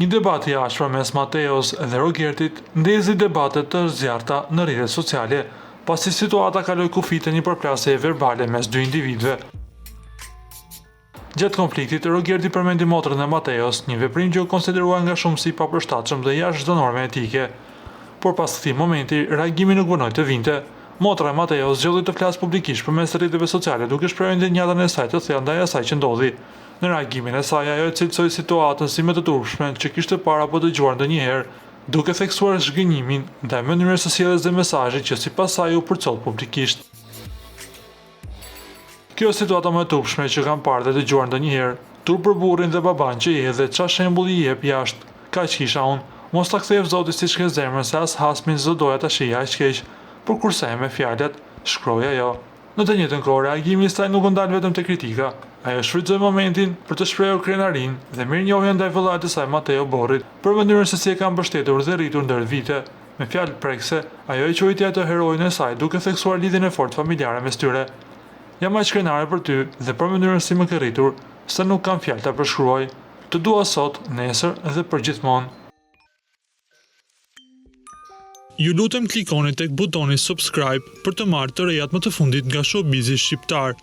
Një debat i ashpër mes Mateos dhe Rogertit ndezi debate të zjarrta në rrjetet sociale, pasi situata kaloi kufit e një përplasje verbale mes dy individëve. Gjatë konfliktit, Rogerti përmendi motrën e Mateos, një veprim që u konsiderua nga shumë si papërshtatshëm dhe jashtë çdo norme etike. Por pas këtij momenti, reagimi nuk vonoi të vinte. Motra e Mateos zgjodhi të flasë publikisht përmes rrjeteve sociale, duke shprehur indenjatën e saj të thellë ndaj asaj që ndodhi. Në reagimin e saj, ajo cilësoi situatën si më të turpshme që kishte parë apo dëgjuar ndonjëherë, duke theksuar zhgënjimin ndaj mënyrës së sjelljes dhe mesazhit që sipas saj u përcoll publikisht. Kjo është situata më e turpshme që kam parë dhe dëgjuar ndonjëherë. Turp për burrin dhe baban që i hedh, çfarë shembulli i jep jashtë. Kaq kisha unë. Mos ta kthej Zoti siç ke zemrën, se as hasmin s'do doja ta shija aq keq. Por kurse me fjalët, shkroi ajo. Në të njëjtën kohë, reagimi i saj nuk u ndal vetëm te kritika. Ajo shfrytëzoi momentin për të shprehur krenarinë dhe mirënjohjen ndaj vëllait të saj Mateo Borrit për mënyrën se si e ka mbështetur dhe rritur ndër vite. Me fjalë prekse, ajo e quajti atë heroin e saj duke theksuar lidhjen e fortë familjare mes tyre. Jam aq krenare për ty dhe për mënyrën si më ke rritur, se nuk kam fjalë ta përshkruaj. Të dua sot, nesër dhe përgjithmonë. Ju lutem klikoni tek butoni subscribe për të marrë të rejat më të fundit nga Showbizi shqiptar.